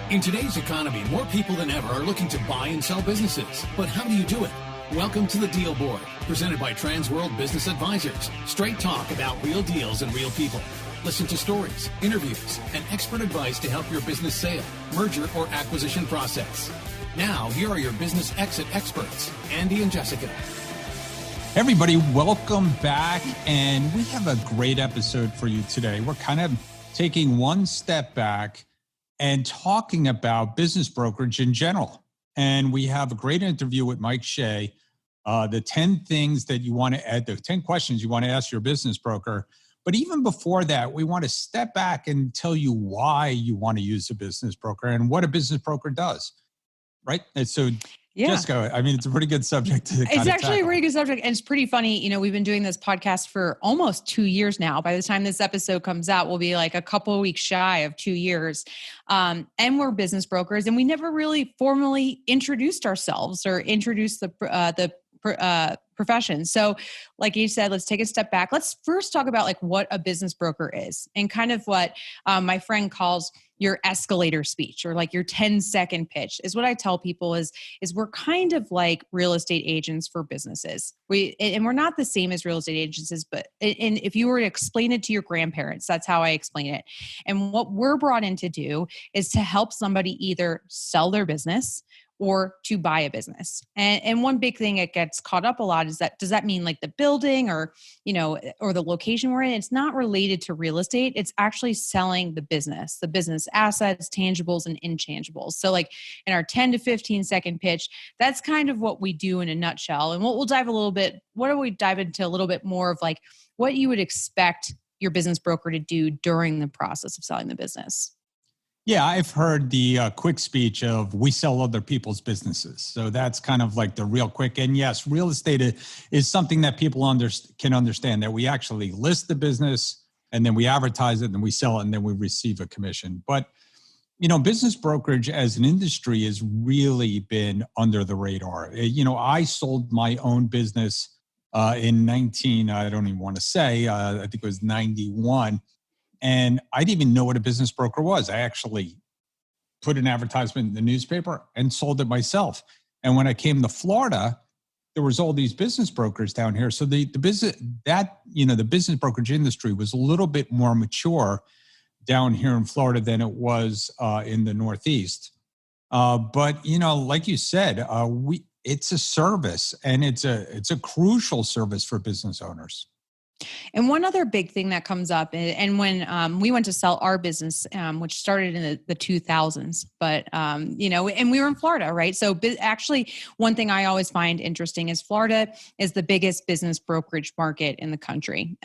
In today's economy, more people than ever are looking to buy and sell businesses. But how do you do it? Welcome to the Deal Board, presented by Transworld Business Advisors. Straight talk about real deals and real people. Listen to stories, interviews, and expert advice to help your business sale, merger, or acquisition process. Now, here are your business exit experts, Andy and Jessica. Everybody, welcome back. And we have a great episode for you today. We're kind of taking one step back and talking about business brokerage in general. And we have a great interview with Micheal Shea, the 10 things that you want to add, the 10 questions you want to ask your business broker. But even before that, we want to step back and tell you why you want to use a business broker and what a business broker does, right? And so, yeah. Jessica, I mean, it's a pretty good subject to It's actually a pretty good subject. And it's pretty funny. You know, we've been doing this podcast for almost 2 years now. By the time this episode comes out, we'll be like a couple of weeks shy of 2 years. And we're business brokers, and we never really formally introduced ourselves or introduced the profession. So like you said, let's take a step back. Let's first talk about like what a business broker is and kind of what my friend calls your escalator speech, or like your 10-second pitch. Is what I tell people is we're kind of like real estate agents for businesses. We're not the same as real estate agents, but and if you were to explain it to your grandparents, that's how I explain it. And what we're brought in to do is to help somebody either sell their business or to buy a business. And one big thing that gets caught up a lot is that, does that mean like the building or, you know, or the location we're in? It's not related to real estate. It's actually selling the business assets, tangibles, and intangibles. So like in our 10 to 15 second pitch, that's kind of what we do in a nutshell. And we'll dive into a little bit more of like what you would expect your business broker to do during the process of selling the business. Yeah, I've heard the quick speech of we sell other people's businesses. So that's kind of like the real quick. And yes, real estate is something that people can understand, that we actually list the business and then we advertise it and then we sell it and then we receive a commission. But, you know, business brokerage as an industry has really been under the radar. You know, I sold my own business I don't even want to say, I think it was 91. And I didn't even know what a business broker was. I actually put an advertisement in the newspaper and sold it myself. And when I came to Florida, there was all these business brokers down here. So the business brokerage industry was a little bit more mature down here in Florida than it was in the Northeast. But you know, like you said, it's a service, and it's a crucial service for business owners. And one other big thing that comes up, and when we went to sell our business, which started in the 2000s, but, you know, and we were in Florida, right? So actually, one thing I always find interesting is Florida is the biggest business brokerage market in the country.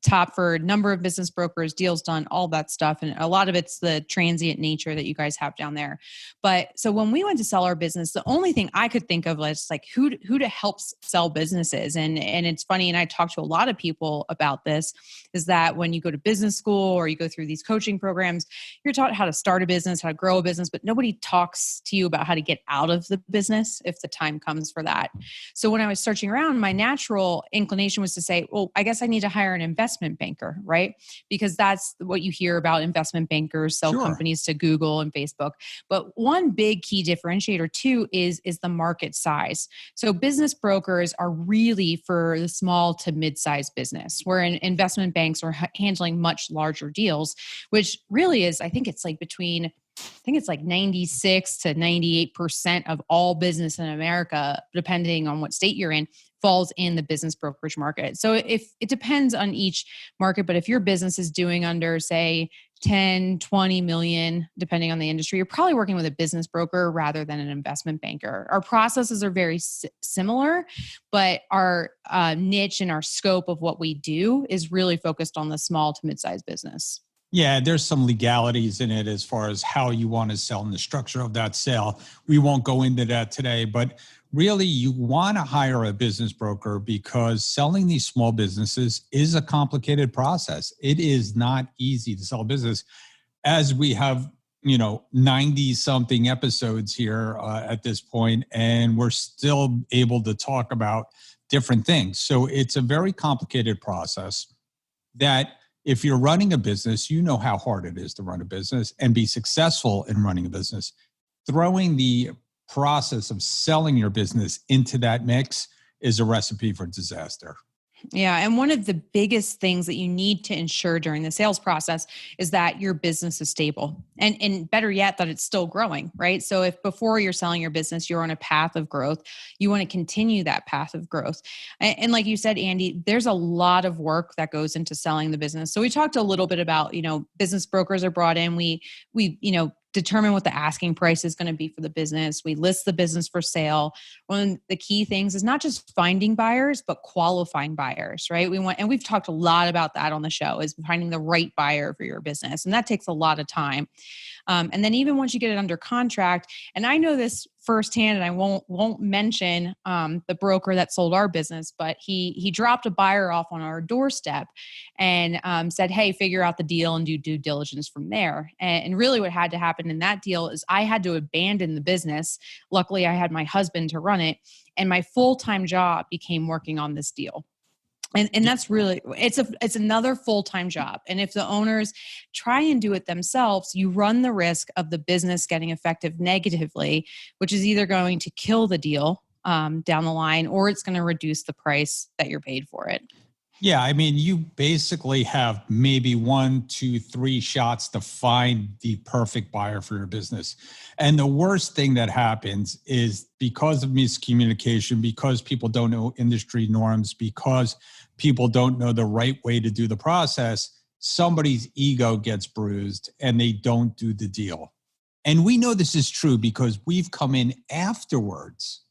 Top for number of business brokers, deals done, all that stuff. And a lot of it's the transient nature that you guys have down there. But so when we went to sell our business, the only thing I could think of was like who to help sell businesses. And it's funny, and I talked to a lot of people about this, is that when you go to business school or you go through these coaching programs, you're taught how to start a business, how to grow a business, but nobody talks to you about how to get out of the business if the time comes for that. So when I was searching around, my natural inclination was to say, well, I guess I need to hire an investment banker, right? Because that's what you hear about investment bankers sell companies to Google and Facebook. But one big key differentiator too is the market size. So business brokers are really for the small to mid-sized business, where investment banks are handling much larger deals, which really is, I think it's like 96 to 98% of all business in America, depending on what state you're in, falls in the business brokerage market. So if it depends on each market, but if your business is doing under, say, 10, 20 million, depending on the industry, you're probably working with a business broker rather than an investment banker. Our processes are very similar, but our niche and our scope of what we do is really focused on the small to mid-sized business. Yeah, there's some legalities in it as far as how you want to sell and the structure of that sale. We won't go into that today, but really you want to hire a business broker because selling these small businesses is a complicated process. It is not easy to sell a business. As we have, 90 something episodes here at this point, and we're still able to talk about different things. So it's a very complicated process that if you're running a business, you know how hard it is to run a business and be successful in running a business. Throwing the process of selling your business into that mix is a recipe for disaster. Yeah. And one of the biggest things that you need to ensure during the sales process is that your business is stable and better yet, that it's still growing, right? So if before you're selling your business, you're on a path of growth, you want to continue that path of growth. And like you said, Andy, there's a lot of work that goes into selling the business. So we talked a little bit about, business brokers are brought in. We determine what the asking price is going to be for the business. We list the business for sale. One of the key things is not just finding buyers, but qualifying buyers, right? And we've talked a lot about that on the show, is finding the right buyer for your business. And that takes a lot of time. And then even once you get it under contract, and I know this firsthand, and I won't mention the broker that sold our business, but he dropped a buyer off on our doorstep and said, "Hey, figure out the deal and do due diligence from there." And really, what had to happen in that deal is I had to abandon the business. Luckily, I had my husband to run it, and my full-time job became working on this deal. And that's really, it's another full-time job. And if the owners try and do it themselves, you run the risk of the business getting affected negatively, which is either going to kill the deal down the line, or it's going to reduce the price that you're paid for it. Yeah, I mean, you basically have maybe 1, 2, 3 shots to find the perfect buyer for your business. And the worst thing that happens is, because of miscommunication, because people don't know industry norms, because people don't know the right way to do the process, somebody's ego gets bruised and they don't do the deal. And we know this is true because we've come in afterwards,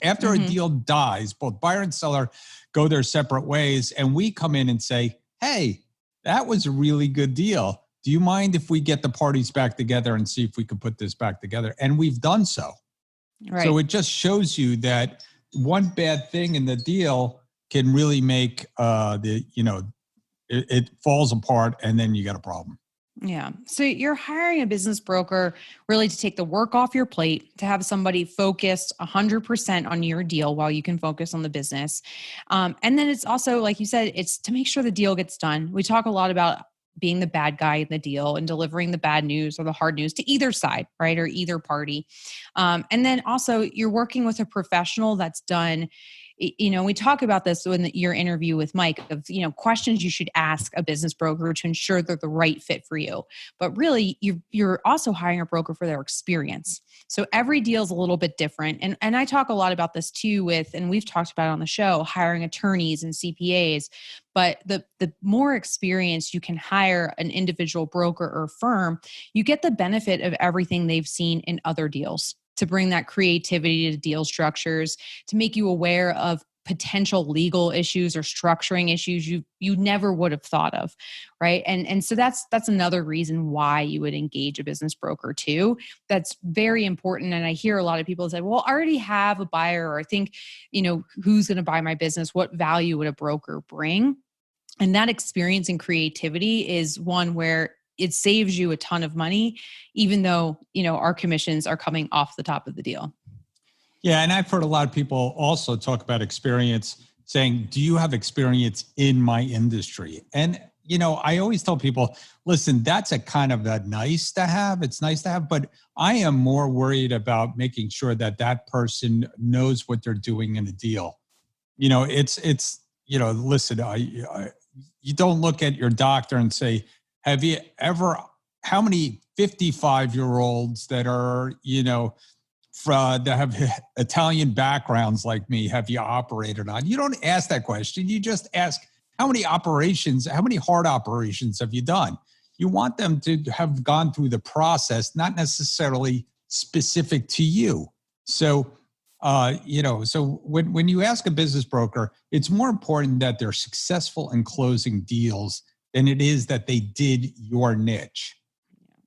after a deal dies, both buyer and seller go their separate ways. And we come in and say, "Hey, that was a really good deal. Do you mind if we get the parties back together and see if we can put this back together?" And we've done so. Right. So it just shows you that one bad thing in the deal can really make it falls apart, and then you got a problem. Yeah. So you're hiring a business broker really to take the work off your plate, to have somebody focused 100% on your deal while you can focus on the business. And then it's also, like you said, it's to make sure the deal gets done. We talk a lot about being the bad guy in the deal and delivering the bad news or the hard news to either side, right? Or either party. And then also you're working with a professional that's done. We talk about this in your interview with Mike of, questions you should ask a business broker to ensure they're the right fit for you. But really, you're also hiring a broker for their experience. So every deal is a little bit different. And I talk a lot about this too and we've talked about it on the show, hiring attorneys and CPAs. But the more experience you can hire an individual broker or firm, you get the benefit of everything they've seen in other deals, to bring that creativity to deal structures, to make you aware of potential legal issues or structuring issues you never would have thought of, right? And so that's another reason why you would engage a business broker too. That's very important. And I hear a lot of people say, "Well, I already have a buyer," or "I think, who's going to buy my business? What value would a broker bring?" And that experience and creativity is one where it saves you a ton of money, even though, our commissions are coming off the top of the deal. Yeah. And I've heard a lot of people also talk about experience, saying, "Do you have experience in my industry?" And, I always tell people, listen, that's a kind of a nice to have. It's nice to have, but I am more worried about making sure that person knows what they're doing in a deal. Listen, you don't look at your doctor and say, how many 55-year-olds that are, that have Italian backgrounds like me, have you operated on? You don't ask that question. You just ask, how many hard operations have you done? You want them to have gone through the process, not necessarily specific to you. So, so when you ask a business broker, it's more important that they're successful in closing deals than it is that they did your niche.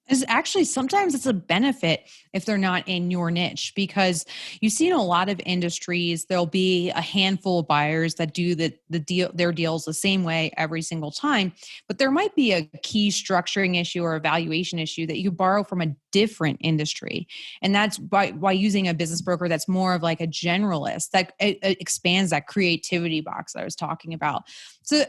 Is actually sometimes it's a benefit if they're not in your niche, because you see in a lot of industries, there'll be a handful of buyers that do their deals the same way every single time, but there might be a key structuring issue or a valuation issue that you borrow from a different industry. And that's by using a business broker that's more of like a generalist, that it expands that creativity box that I was talking about. So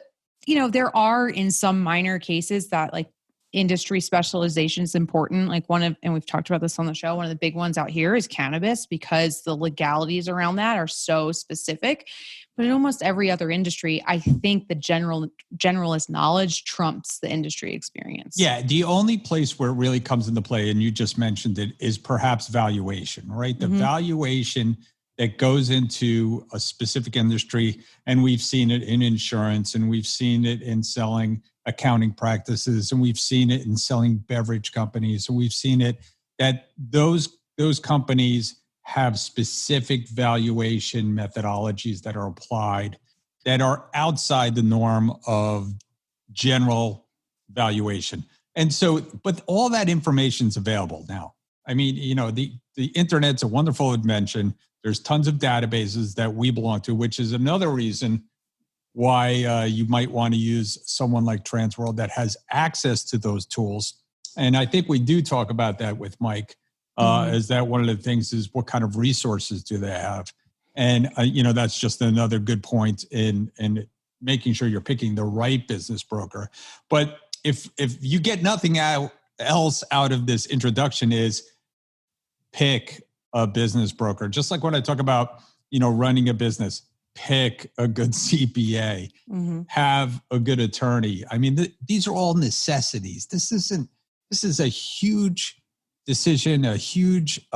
There are in some minor cases that like industry specialization is important. Like and we've talked about this on the show, one of the big ones out here is cannabis because the legalities around that are so specific. But in almost every other industry, I think the generalist knowledge trumps the industry experience. Yeah, the only place where it really comes into play, and you just mentioned it, is perhaps valuation, right? The valuation that goes into a specific industry, and we've seen it in insurance, and we've seen it in selling accounting practices, and we've seen it in selling beverage companies, and we've seen it that those companies have specific valuation methodologies that are applied that are outside the norm of general valuation. And so, but all that information is available now. I mean, the internet's a wonderful invention. There's tons of databases that we belong to, which is another reason why you might want to use someone like Transworld that has access to those tools. And I think we do talk about that with Mike. Is that one of the things is what kind of resources do they have? And, that's just another good point in making sure you're picking the right business broker. But if you get nothing else out of this introduction is pick a business broker. Just like when I talk about, running a business, pick a good CPA, have a good attorney. I mean, these are all necessities. This is a huge decision, a huge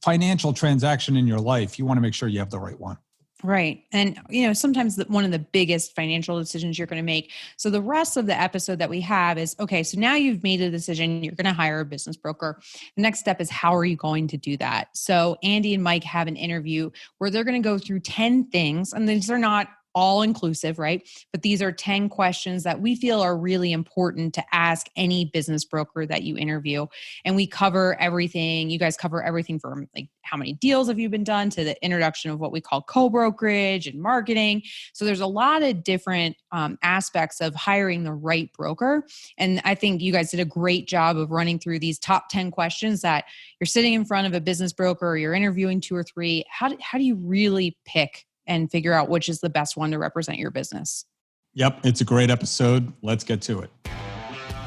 financial transaction in your life. You want to make sure you have the right one. Right. And, sometimes one of the biggest financial decisions you're going to make. So the rest of the episode that we have is, okay, so now you've made a decision, you're going to hire a business broker. The next step is how are you going to do that? So Andy and Mike have an interview where they're going to go through 10 things, and these are not all inclusive, right? But these are 10 questions that we feel are really important to ask any business broker that you interview. And we cover everything. You guys cover everything from like how many deals have you been done to the introduction of what we call co-brokerage and marketing. So there's a lot of different aspects of hiring the right broker. And I think you guys did a great job of running through these top 10 questions that you're sitting in front of a business broker or you're interviewing 2 or 3. How do you really pick and figure out which is the best one to represent your business? Yep, it's a great episode. Let's get to it.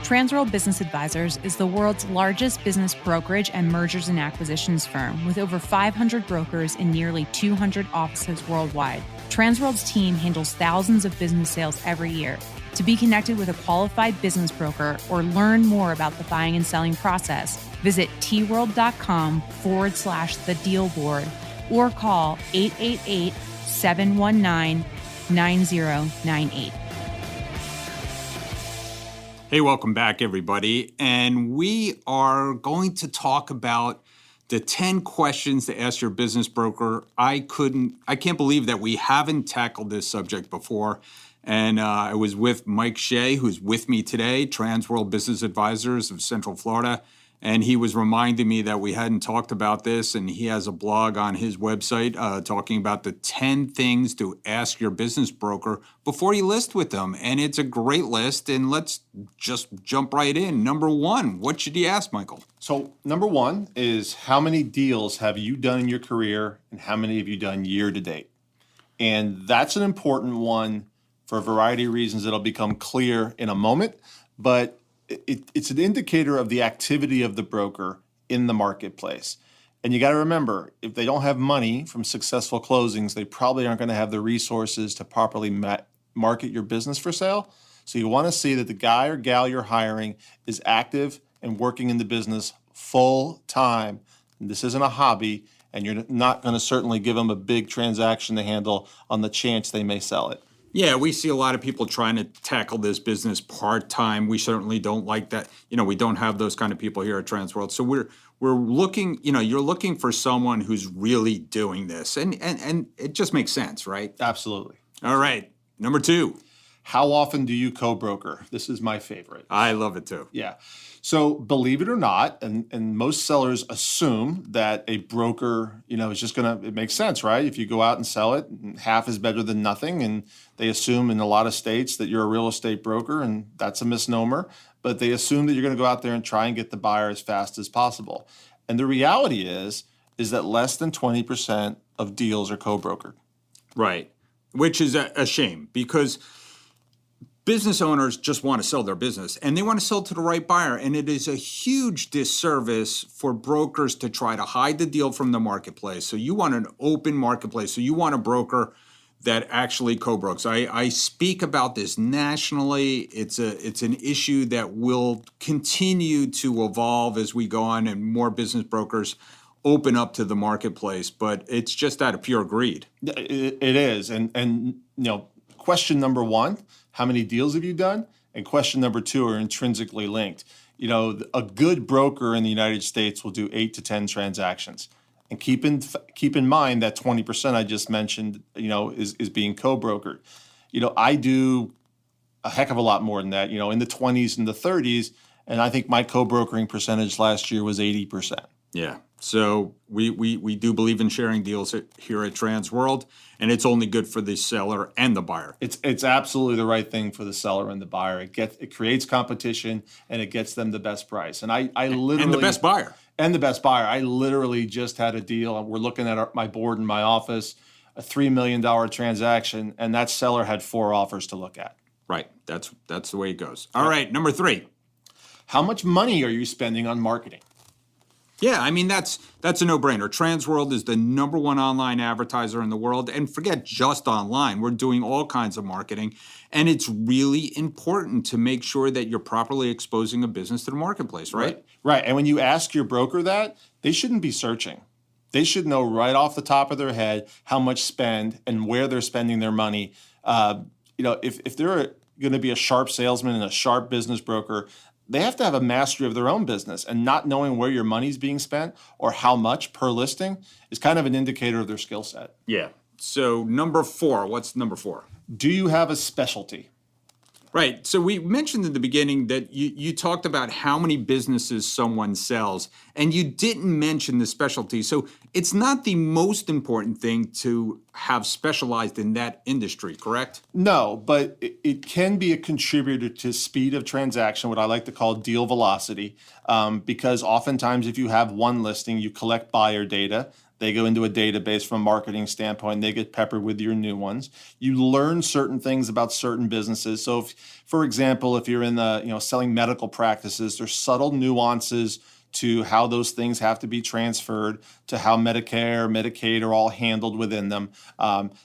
Transworld Business Advisors is the world's largest business brokerage and mergers and acquisitions firm with over 500 brokers in nearly 200 offices worldwide. Transworld's team handles thousands of business sales every year. To be connected with a qualified business broker or learn more about the buying and selling process, visit tworld.com/the deal board or call 888-719-9098. Hey, welcome back, everybody. And we are going to talk about the 10 questions to ask your business broker. I can't believe that we haven't tackled this subject before. And I was with Micheal Shea, who's with me today, Transworld Business Advisors of Central Florida. And he was reminding me that we hadn't talked about this, and he has a blog on his website talking about the 10 things to ask your business broker before you list with them. And it's a great list, and let's just jump right in. Number 1, what should you ask, Michael? So number 1 is how many deals have you done in your career, and how many have you done year to date? And that's an important one for a variety of reasons that'll become clear in a moment, but it's an indicator of the activity of the broker in the marketplace. And you got to remember, if they don't have money from successful closings, they probably aren't going to have the resources to properly market your business for sale. So you want to see that the guy or gal you're hiring is active and working in the business full time. And this isn't a hobby, and you're not going to certainly give them a big transaction to handle on the chance they may sell it. Yeah, we see a lot of people trying to tackle this business part-time. We certainly don't like that. We don't have those kind of people here at Transworld. So we're looking, you're looking for someone who's really doing this. And it just makes sense, right? Absolutely. All right. Number 2. How often do you co-broker? This is my favorite. I love it too. Yeah. So believe it or not, and most sellers assume that a broker, is just it makes sense, right? If you go out and sell it, half is better than nothing. And they assume in a lot of states that you're a real estate broker, and that's a misnomer. But they assume that you're going to go out there and try and get the buyer as fast as possible. And the reality is that less than 20% of deals are co-brokered. Right. Which is a shame, because business owners just want to sell their business and they want to sell to the right buyer. And it is a huge disservice for brokers to try to hide the deal from the marketplace. So you want an open marketplace. So you want a broker that actually co-brokes. I speak about this nationally. It's an issue that will continue to evolve as we go on and more business brokers open up to the marketplace, but it's just out of pure greed. It is. And question number one, how many deals have you done? And question number two are intrinsically linked. A good broker in the United States will do 8 to 10 transactions. And keep in mind that 20% I just mentioned, is being co-brokered. I do a heck of a lot more than that, in the 20s and the 30s. And I think my co-brokering percentage last year was 80%. Yeah. So we do believe in sharing deals here at Transworld, and it's only good for the seller and the buyer. It's absolutely the right thing for the seller and the buyer. It creates competition and it gets them the best price. And I literally and the best buyer. And the best buyer. I literally just had a deal. We're looking at my board in my office, a $3 million transaction, and that seller had 4 offers to look at. Right. That's the way it goes. All right. Number 3. How much money are you spending on marketing? Yeah, I mean, that's a no-brainer. Transworld is the number 1 online advertiser in the world. And forget just online. We're doing all kinds of marketing. And it's really important to make sure that you're properly exposing a business to the marketplace, right? Right. And when you ask your broker that, they shouldn't be searching. They should know right off the top of their head how much spend and where they're spending their money. If they're going to be a sharp salesman and a sharp business broker, they have to have a mastery of their own business, and not knowing where your money's being spent or how much per listing is kind of an indicator of their skill set. Yeah. So number 4, what's number 4? Do you have a specialty? Right. So we mentioned in the beginning that you talked about how many businesses someone sells, and you didn't mention the specialty. So it's not the most important thing to have specialized in that industry, correct? No, but it can be a contributor to speed of transaction, what I like to call deal velocity, because oftentimes if you have one listing, you collect buyer data. They go into a database from a marketing standpoint. They get peppered with your new ones. You learn certain things about certain businesses. So, for example, if you're in the selling medical practices, there's subtle nuances to how those things have to be transferred, to how Medicare, Medicaid are all handled within them.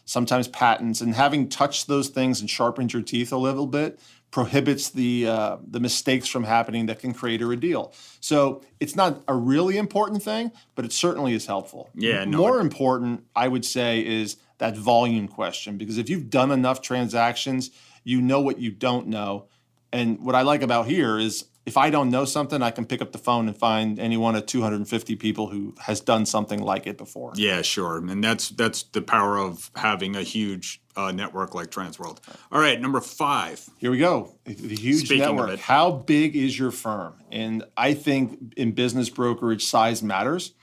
Sometimes patents, and having touched those things and sharpened your teeth a little bit prohibits the mistakes from happening that can create a deal. So it's not a really important thing, but it certainly is helpful. Yeah. More important, I would say, is that volume question, because if you've done enough transactions, you know what you don't know. And what I like about here is if I don't know something, I can pick up the phone and find any one of 250 people who has done something like it before. Yeah, sure. And that's the power of having a huge network like Transworld. All right, number 5. Here we go. The huge Speaking network. of it. How big is your firm? And I think in business brokerage, size matters.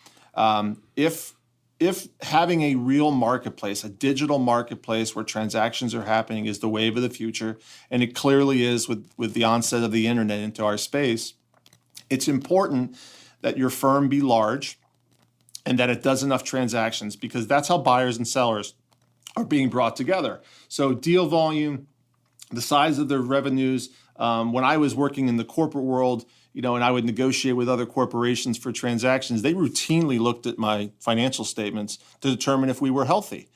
If having a real marketplace, a digital marketplace where transactions are happening is the wave of the future, and it clearly is with the onset of the internet into our space, it's important that your firm be large and that it does enough transactions, because that's how buyers and sellers are being brought together. So deal volume, the size of their revenues. When I was working in the corporate world, and I would negotiate with other corporations for transactions, they routinely looked at my financial statements to determine if we were healthy.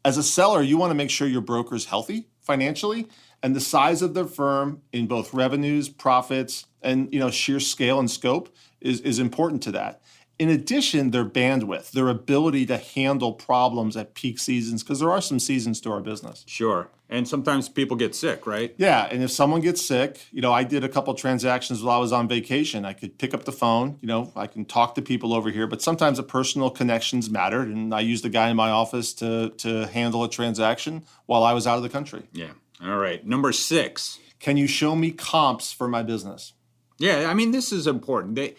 As a seller, you want to make sure your broker's healthy financially, and the size of their firm in both revenues, profits, and sheer scale and scope is important to that. In addition, their bandwidth, their ability to handle problems at peak seasons, because there are some seasons to our business. Sure. And sometimes people get sick, right? Yeah. And if someone gets sick, I did a couple transactions while I was on vacation. I could pick up the phone, I can talk to people over here, but sometimes the personal connections mattered. And I used a guy in my office to handle a transaction while I was out of the country. Yeah. All right. Number 6. Can you show me comps for my business? Yeah. I mean, this is important.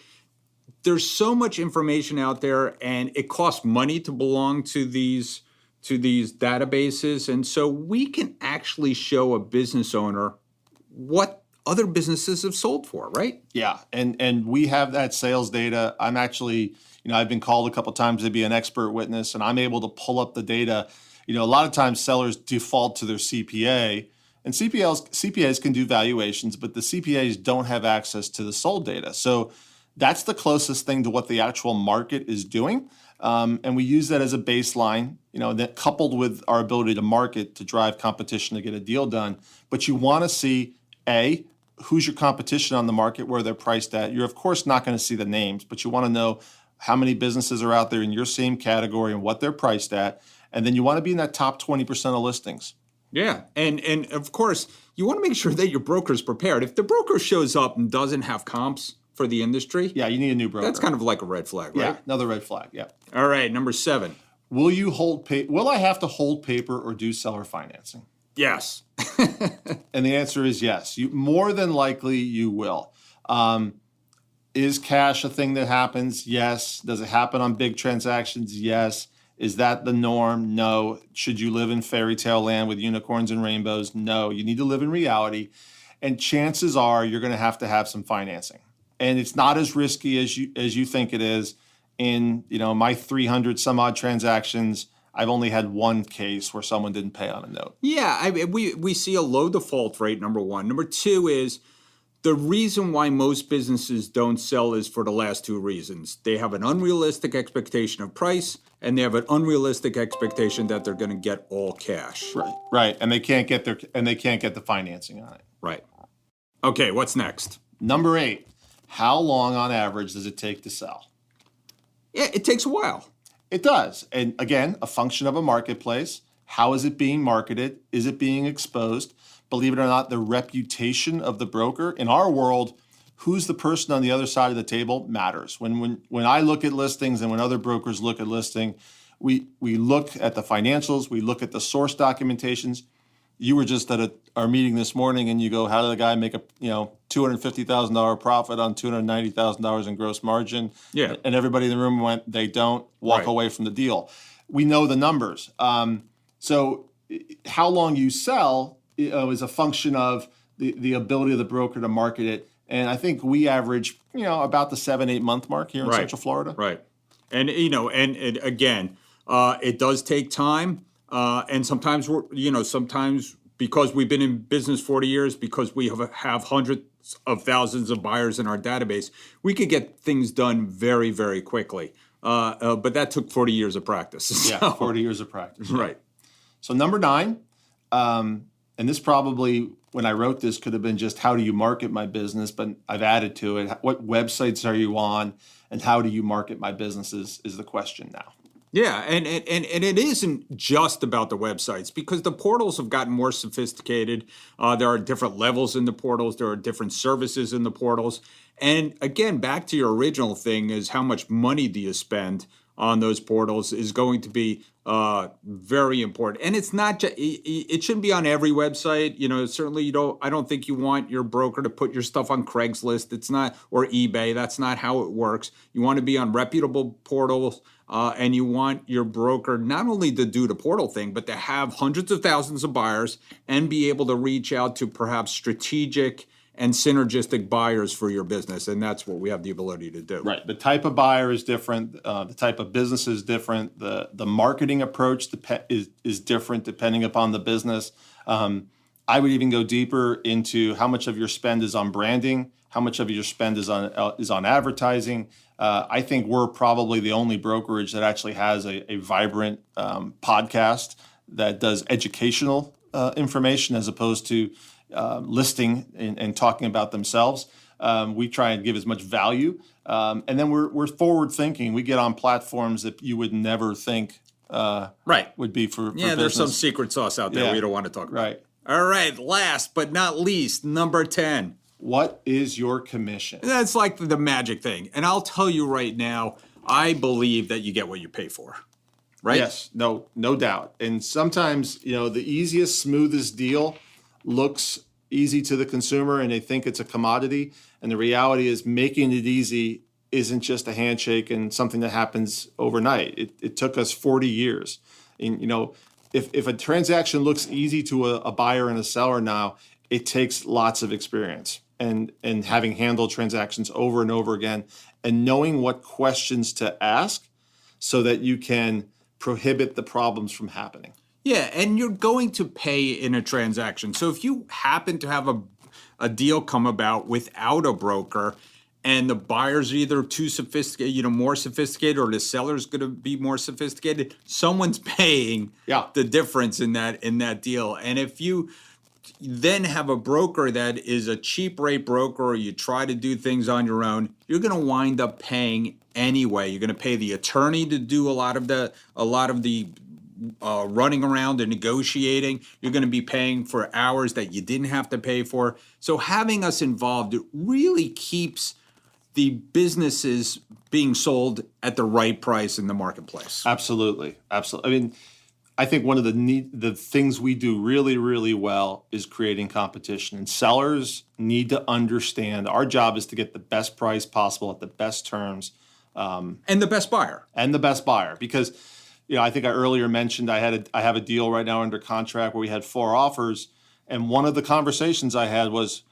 There's so much information out there, and it costs money to belong to these databases. And so we can actually show a business owner what other businesses have sold for, right? Yeah. And we have that sales data. I'm actually, I've been called a couple of times to be an expert witness, and I'm able to pull up the data. A lot of times sellers default to their CPA And CPAs can do valuations, but the CPAs don't have access to the sold data. So that's the closest thing to what the actual market is doing. And we use that as a baseline, that coupled with our ability to market to drive competition to get a deal done. But you want to see, A, who's your competition on the market, where they're priced at. You're, of course, not going to see the names, but you want to know how many businesses are out there in your same category and what they're priced at. And then you want to be in that top 20% of listings. Yeah. And of course, you want to make sure that your broker's prepared. If the broker shows up and doesn't have comps for the industry, yeah, you need a new broker. That's kind of like a red flag, right? Yeah, another red flag, yeah. All right, number 7. Will I have to hold paper or do seller financing? Yes. And the answer is yes. More than likely you will. Is cash a thing that happens? Yes. Does it happen on big transactions? Yes. Is that the norm? No. Should you live in fairy tale land with unicorns and rainbows? No. You need to live in reality. And chances are you're going to have some financing. And it's not as risky as you think it is. In my 300 some odd transactions, I've only had one case where someone didn't pay on a note. Yeah, we see a low default rate, number 1. Number 2 is the reason why most businesses don't sell is for the last 2 reasons. They have an unrealistic expectation of price, and they have an unrealistic expectation that they're going to get all cash. Right, and they can't get the financing on it. Right. Okay, what's next? Number 8, how long on average does it take to sell? Yeah, it takes a while. It does. And again, a function of a marketplace. How is it being marketed? Is it being exposed? Believe it or not, the reputation of the broker. In our world, who's the person on the other side of the table matters. When I look at listings and when other brokers look at listing, we look at the financials, we look at the source documentations. You were just at our meeting this morning and you go, how did the guy make a $250,000 profit on $290,000 in gross margin? Yeah. And everybody in the room went, they don't, walk away from the deal. We know the numbers. So how long you sell is a function of the ability of the broker to market it. And I think we average, about the 7-8 month mark here in Central Florida. Right. And, and again, it does take time. And sometimes sometimes because we've been in business 40 years, because we have hundreds of thousands of buyers in our database, we could get things done very, very quickly. But that took 40 years of practice. Yeah, 40 years of practice. Right. So number 9, and this probably, when I wrote this, could have been just how do you market my business, but I've added to it, what websites are you on, and how do you market my business is the question now. Yeah, and it isn't just about the websites, because the portals have gotten more sophisticated. There are different levels in the portals. There are different services in the portals. And again, back to your original thing is how much money do you spend on those portals is going to be very important. And it's not it shouldn't be on every website. Certainly I don't think you want your broker to put your stuff on Craigslist. It's not, or eBay. That's not how it works. You want to be on reputable portals. And you want your broker not only to do the portal thing, but to have hundreds of thousands of buyers and be able to reach out to perhaps strategic and synergistic buyers for your business. And that's what we have the ability to do. Right. The type of buyer is different. The type of business is different. The marketing approach is different depending upon the business. I would even go deeper into how much of your spend is on branding, how much of your spend is on advertising. I think we're probably the only brokerage that actually has a vibrant podcast that does educational information as opposed to listing and talking about themselves. We try and give as much value. And then we're forward thinking. We get on platforms that you would never think would be for business. There's some secret sauce out there we don't want to talk about. Right. All right, last but not least, number 10. What is your commission? That's like the magic thing. And I'll tell you right now, I believe that you get what you pay for. Right? Yes, no doubt. And sometimes, the easiest, smoothest deal looks easy to the consumer and they think it's a commodity. And the reality is making it easy isn't just a handshake and something that happens overnight. It took us 40 years. And, if a transaction looks easy to a buyer and a seller now, it takes lots of experience and having handled transactions over and over again and knowing what questions to ask so that you can prohibit the problems from happening. Yeah, and you're going to pay in a transaction. So if you happen to have a deal come about without a broker and the buyer's either too sophisticated, more sophisticated, or the seller's going to be more sophisticated, someone's paying the difference in that deal. And if you then have a broker that is a cheap rate broker, or you try to do things on your own, you're going to wind up paying anyway. You're going to pay the attorney to do a lot of the running around and negotiating. You're going to be paying for hours that you didn't have to pay for. So having us involved, it really keeps the businesses being sold at the right price in the marketplace. Absolutely. Absolutely. I mean, I think one of the things we do really, really well is creating competition. And sellers need to understand our job is to get the best price possible at the best terms. And the best buyer. And the best buyer. Because, I think I earlier mentioned I have a deal right now under contract where we had 4 offers. And one of the conversations I had was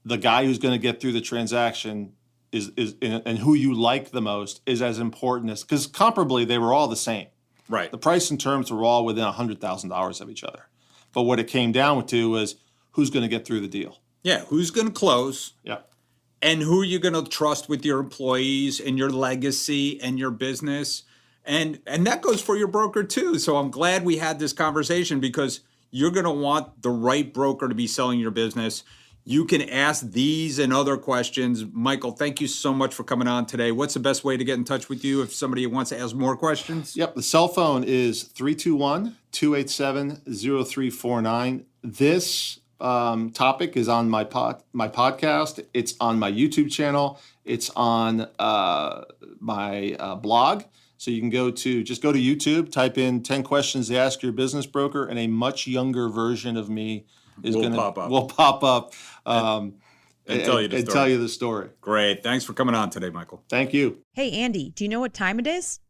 the guy who's going to get through the transaction is and who you like the most is as important as, because comparably they were all the same. Right. The price and terms were all within $100,000 of each other. But what it came down to was who's going to get through the deal. Yeah, who's going to close. Yeah. And who are you going to trust with your employees and your legacy and your business. And that goes for your broker too. So I'm glad we had this conversation, because you're going to want the right broker to be selling your business. You can ask these and other questions. Michael, thank you so much for coming on today. What's the best way to get in touch with you if somebody wants to ask more questions? Yep. The cell phone is 321-287-0349. This topic is on my podcast. It's on my YouTube channel. It's on my blog. So you can go to YouTube, type in 10 questions to ask your business broker, and a much younger version of me will pop up and tell you the story. Great. Thanks for coming on today, Michael. Thank you. Hey, Andy, do you know what time it is?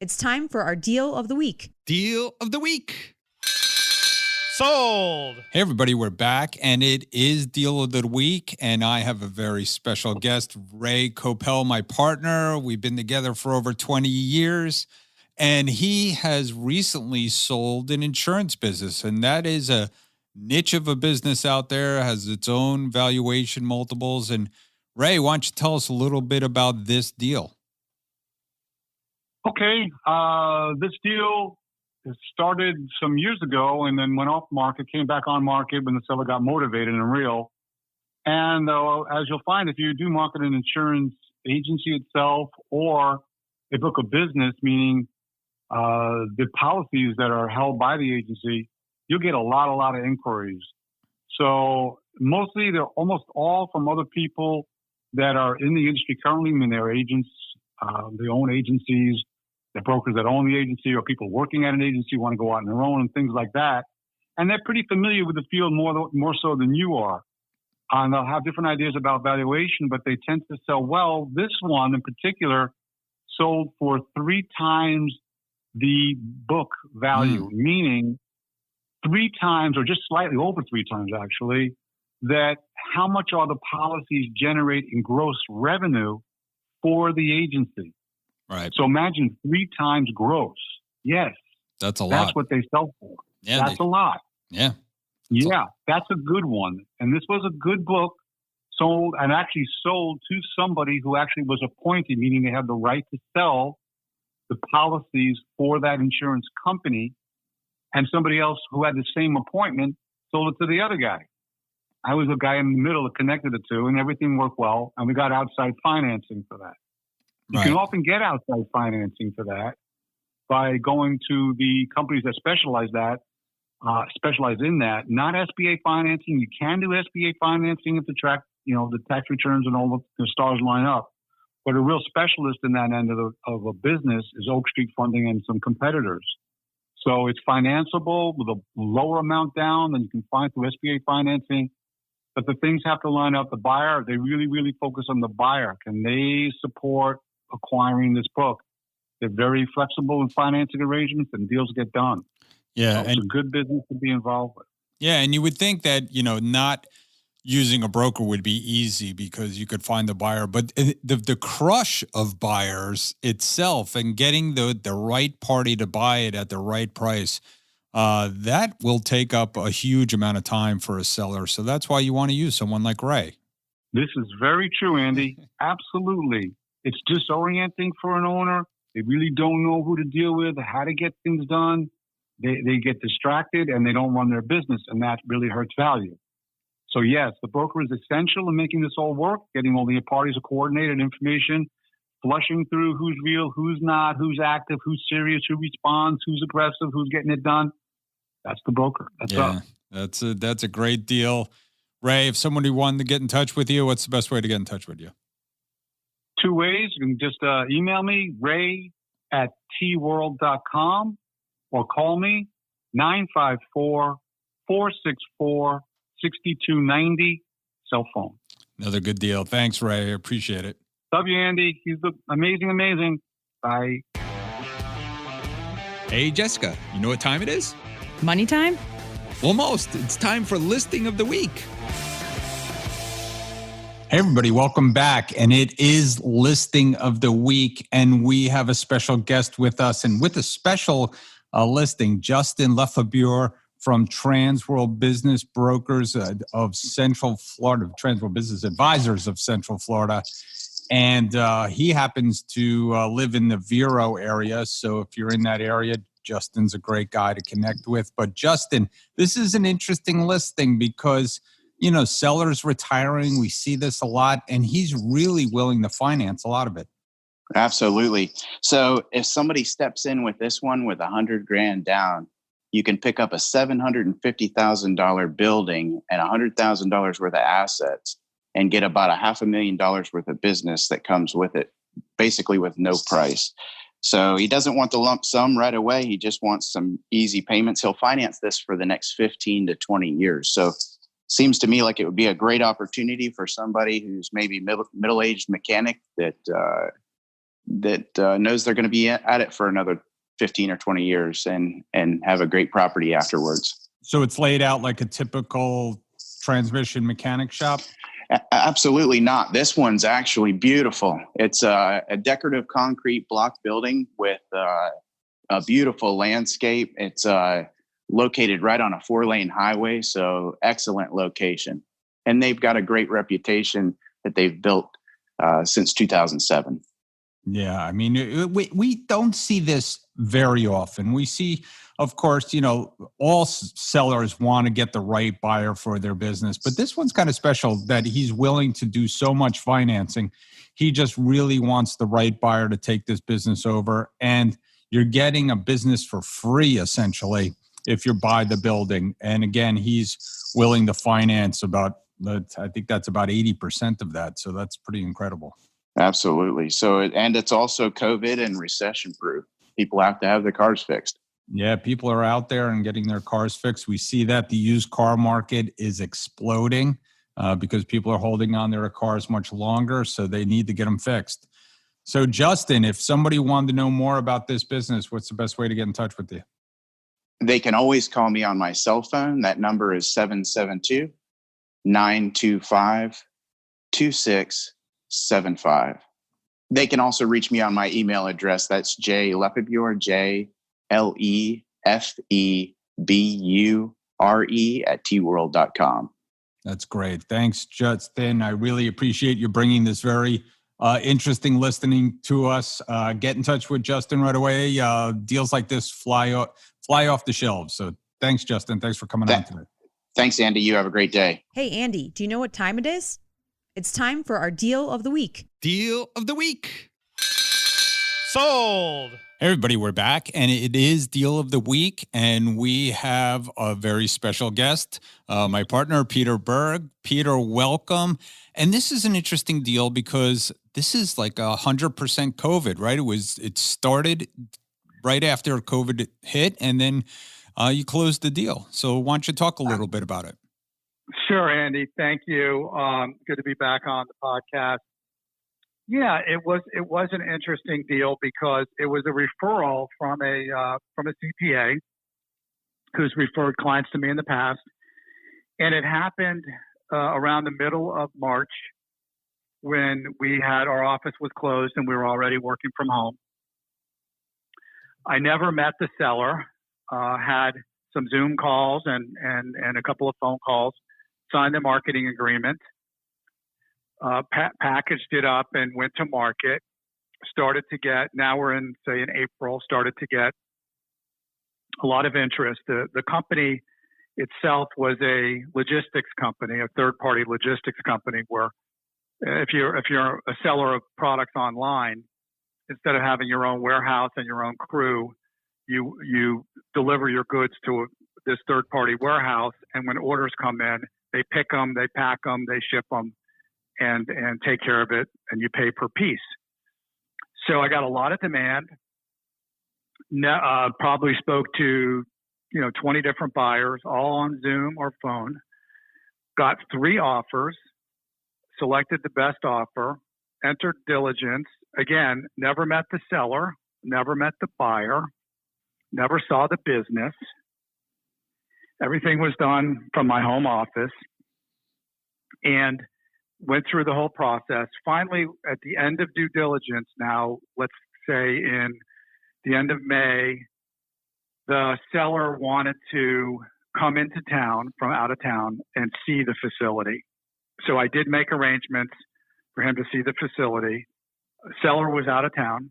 It's time for our deal of the week. Deal of the week. Sold. Hey, everybody, we're back, and it is Deal of the Week, and I have a very special guest, Ray Copell, my partner. We've been together for over 20 years, and he has recently sold an insurance business, and that is a niche of a business out there, has its own valuation multiples. And Ray, why don't you tell us a little bit about this deal? Okay, this deal started some years ago and then went off market, came back on market when the seller got motivated and real. And as you'll find, if you do market an insurance agency itself or a book of business, meaning the policies that are held by the agency, you'll get a lot of inquiries. So mostly they're almost all from other people that are in the industry currently. I mean, they're agents, they own agencies. The brokers that own the agency or people working at an agency want to go out on their own and things like that. And they're pretty familiar with the field more so than you are. And they'll have different ideas about valuation, but they tend to sell well. This one in particular sold for 3 times the book value, meaning 3 times or just slightly over 3 times actually, that how much are the policies generate in gross revenue for the agency. Right. So imagine 3 times gross. Yes. That's a lot. That's what they sell for. Yeah, that's a lot. Yeah. Yeah, that's a good one. And this was a good book, sold to somebody who actually was appointed, meaning they had the right to sell the policies for that insurance company. And somebody else who had the same appointment sold it to the other guy. I was the guy in the middle that connected the two, and everything worked well. And we got outside financing for that. You can often get outside financing for that by going to the companies that specialize in that. Not SBA financing. You can do SBA financing if the tax returns and all the stars line up. But a real specialist in that end of a business is Oak Street Funding and some competitors. So it's financeable with a lower amount down than you can find through SBA financing. But the things have to line up. The buyer, they really, really focus on the buyer. Can they support acquiring this book? They're very flexible in financing arrangements and deals get done. Yeah. So it's a good business to be involved with. Yeah. And you would think that, not using a broker would be easy because you could find the buyer, but the crush of buyers itself and getting the right party to buy it at the right price, that will take up a huge amount of time for a seller. So that's why you want to use someone like Ray. This is very true, Andy. Absolutely. It's disorienting for an owner. They really don't know who to deal with, how to get things done. They get distracted and they don't run their business, and that really hurts value. So yes, the broker is essential in making this all work, getting all the parties coordinated information, flushing through who's real, who's not, who's active, who's serious, who responds, who's aggressive, who's getting it done. That's the broker. That's a great deal. Ray, if somebody wanted to get in touch with you, what's the best way to get in touch with you? 2 ways. You can just email me, ray@tworld.com, or call me, 954-464-6290, cell phone. Another good deal. Thanks, Ray. I appreciate it. Love you, Andy. He's amazing. Bye. Hey, Jessica, you know what time it is? Money time? Almost. It's time for Listing of the Week. Hey, everybody. Welcome back. And it is Listing of the Week. And we have a special guest with us. And with a special listing, Justin Lefebure from Transworld Business Brokers of Central Florida, Transworld Business Advisors of Central Florida. And he happens to live in the Vero area. So if you're in that area, Justin's a great guy to connect with. But Justin, this is an interesting listing because, you know, sellers retiring, we see this a lot, and he's really willing to finance a lot of it. Absolutely. So if somebody steps in with this one with $100,000 down, you can pick up a $750,000 building and $100,000 worth of assets and get about $500,000 worth of business that comes with it, basically with no price. So he doesn't want the lump sum right away. He just wants some easy payments. He'll finance this for the next 15 to 20 years. So seems to me like it would be a great opportunity for somebody who's maybe middle-aged mechanic that knows they're going to be at it for another 15 or 20 years and have a great property afterwards. So it's laid out like a typical transmission mechanic shop? Absolutely not. This one's actually beautiful. It's a decorative concrete block building with a beautiful landscape. It's located right on a 4-lane highway, so excellent location. And they've got a great reputation that they've built since 2007. Yeah, I mean, we don't see this very often. We see, of course, you know, all sellers want to get the right buyer for their business, but this one's kind of special that he's willing to do so much financing. He just really wants the right buyer to take this business over, and you're getting a business for free, essentially, if you buy the building. And again, he's willing to finance I think that's about 80% of that. So that's pretty incredible. Absolutely. So, and it's also COVID and recession proof. People have to have their cars fixed. Yeah, people are out there and getting their cars fixed. We see that the used car market is exploding because people are holding on to their cars much longer, so they need to get them fixed. So, Justin, if somebody wanted to know more about this business, what's the best way to get in touch with you? They can always call me on my cell phone. That number is 772-925-2675. They can also reach me on my email address. That's jlefebure, JLEFEBURE @tworld.com. That's great. Thanks, Justin. I really appreciate you bringing this very interesting listening to us. Get in touch with Justin right away. Deals like this fly off the shelves. So thanks, Justin. Thanks for coming on today. Thanks, Andy. You have a great day. Hey, Andy, do you know what time it is? It's time for our deal of the week. Deal of the Week. Sold. Hey everybody, we're back, and it is Deal of the Week, and we have a very special guest, my partner, Peter Berg. Peter, welcome. And this is an interesting deal because this is like 100% COVID, right? It started right after COVID hit, and then you closed the deal. So why don't you talk a little bit about it? Sure, Andy. Thank you. Good to be back on the podcast. Yeah, it was an interesting deal because it was a referral from a CPA who's referred clients to me in the past, and it happened around the middle of March when our office was closed and we were already working from home. I never met the seller. Had some Zoom calls and a couple of phone calls, signed the marketing agreement, packaged it up and went to market, started to get, now we're in April, started to get a lot of interest. The company itself was a logistics company, a third-party logistics company, where if you're a seller of products online, instead of having your own warehouse and your own crew, you deliver your goods to this third-party warehouse, and when orders come in, they pick them, they pack them, they ship them, and take care of it, and you pay per piece. So I got a lot of demand. Probably spoke to 20 different buyers, all on Zoom or phone. Got 3 offers, selected the best offer, entered diligence. Again, never met the seller, never met the buyer, never saw the business. Everything was done from my home office, and went through the whole process. Finally, at the end of due diligence, now let's say in the end of May, the seller wanted to come into town from out of town and see the facility. So I did make arrangements for him to see the facility. Seller was out of town,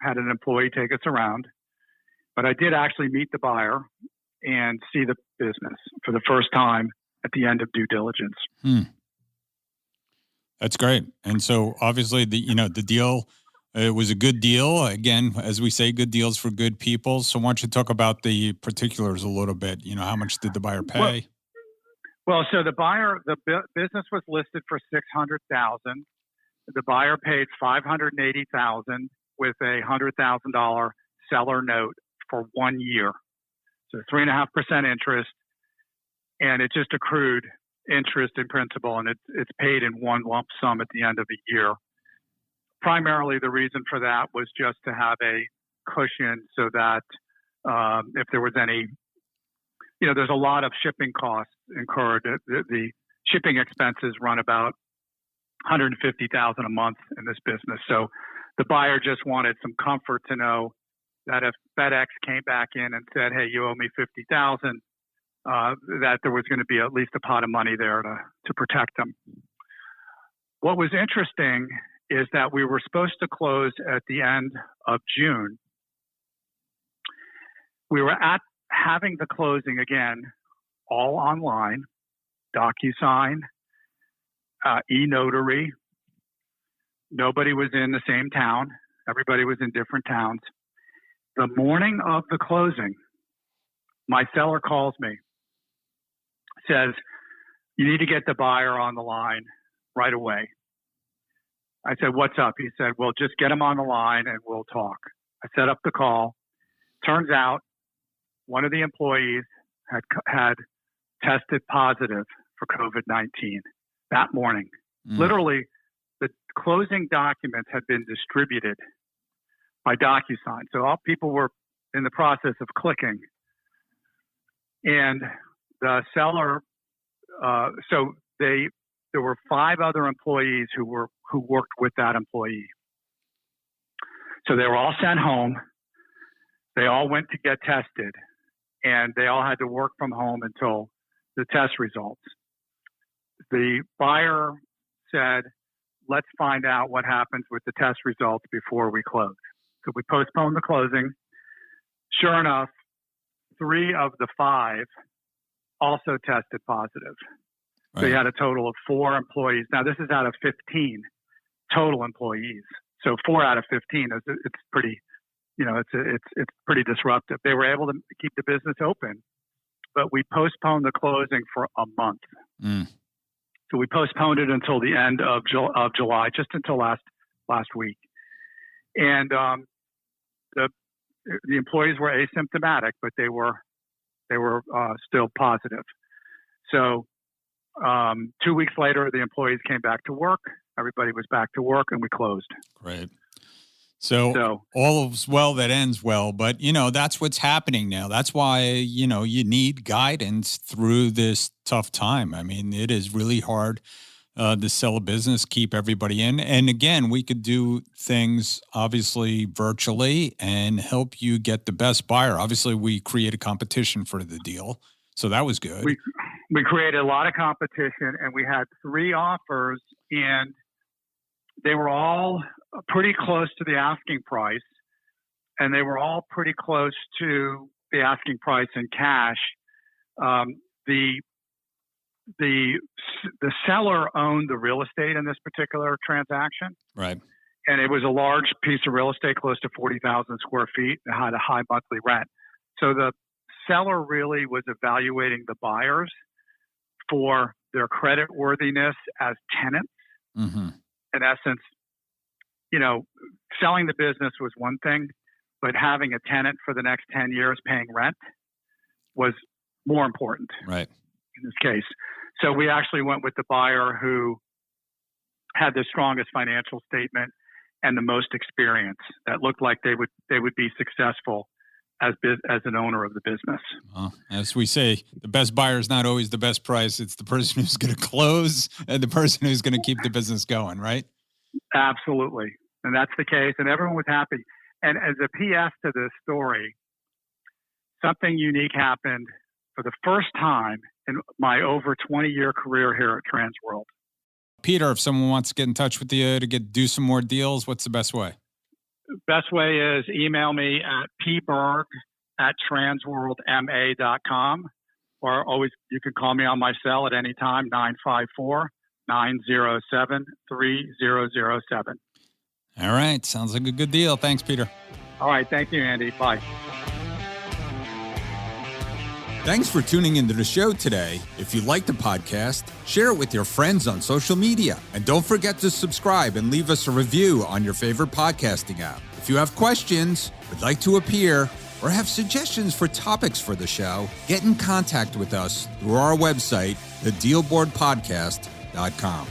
had an employee take us around, but I did actually meet the buyer and see the business for the first time at the end of due diligence. That's great. And so obviously the deal, it was a good deal. Again, as we say, good deals for good people. So why don't you talk about the particulars a little bit? How much did the buyer pay? Well, so the business was listed for $600,000. The buyer paid $580,000 with a $100,000 seller note for 1 year. So 3.5% interest, and it just accrued interest and principal, and it's paid in one lump sum at the end of the year. Primarily, the reason for that was just to have a cushion so that if there was any, there's a lot of shipping costs incurred. The shipping expenses run about $150,000 a month in this business. So the buyer just wanted some comfort to know that if FedEx came back in and said, "Hey, you owe me $50,000," that there was going to be at least a pot of money there to protect them. What was interesting is that we were supposed to close at the end of June. We were having the closing again, all online, DocuSign, e-notary. Nobody was in the same town. Everybody was in different towns. The morning of the closing, my seller calls me, says, "You need to get the buyer on the line right away." I said, "What's up?" He said, "Well, just get him on the line and we'll talk." I set up the call. Turns out one of the employees had tested positive for COVID-19 that morning. Literally, the closing documents had been distributed by DocuSign. So all people were in the process of clicking. And the seller, there were 5 other employees who worked with that employee. So they were all sent home. They all went to get tested, and they all had to work from home until the test results. The buyer said, "Let's find out what happens with the test results before we close." So we postponed the closing. Sure enough, 3 of the 5 also tested positive. Right. So you had a total of 4 employees. Now this is out of 15 total employees. So 4 out of 15 it's pretty, it's pretty disruptive. They were able to keep the business open, but we postponed the closing for a month. So we postponed it until the end of July, just until last week. And the employees were asymptomatic, but they were still positive. So 2 weeks later, the employees came back to work. Everybody was back to work, and we closed. Great. So all is well that ends well, but that's what's happening now. That's why, you need guidance through this tough time. I mean, it is really hard to sell a business, keep everybody in. And again, we could do things obviously virtually and help you get the best buyer. Obviously, we create a competition for the deal. So that was good. We created a lot of competition, and we had 3 offers, and they were all pretty close to the asking price, and they were all pretty close to the asking price in cash. The seller owned the real estate in this particular transaction. Right. And it was a large piece of real estate, close to 40,000 square feet. It had a high monthly rent. So the seller really was evaluating the buyers for their credit worthiness as tenants. Mm-hmm. In essence, selling the business was one thing, but having a tenant for the next 10 years paying rent was more important. Right. In this case. So we actually went with the buyer who had the strongest financial statement and the most experience that looked like they would be successful as an owner of the business. Well, as we say, the best buyer is not always the best price. It's the person who's going to close and the person who's going to keep the business going, right? Absolutely. And that's the case. And everyone was happy. And as a PS to this story, something unique happened for the first time in my over 20-year career here at Transworld. Peter, if someone wants to get in touch with you to do some more deals, what's the best way? Best way is email me at pberg@transworldma.com, or always you can call me on my cell at any time, 954-907-3007. All right. Sounds like a good deal. Thanks, Peter. All right. Thank you, Andy. Bye. Thanks for tuning into the show today. If you like the podcast, share it with your friends on social media. And don't forget to subscribe and leave us a review on your favorite podcasting app. If you have questions, would like to appear, or have suggestions for topics for the show, get in contact with us through our website, thedealboardpodcast.com.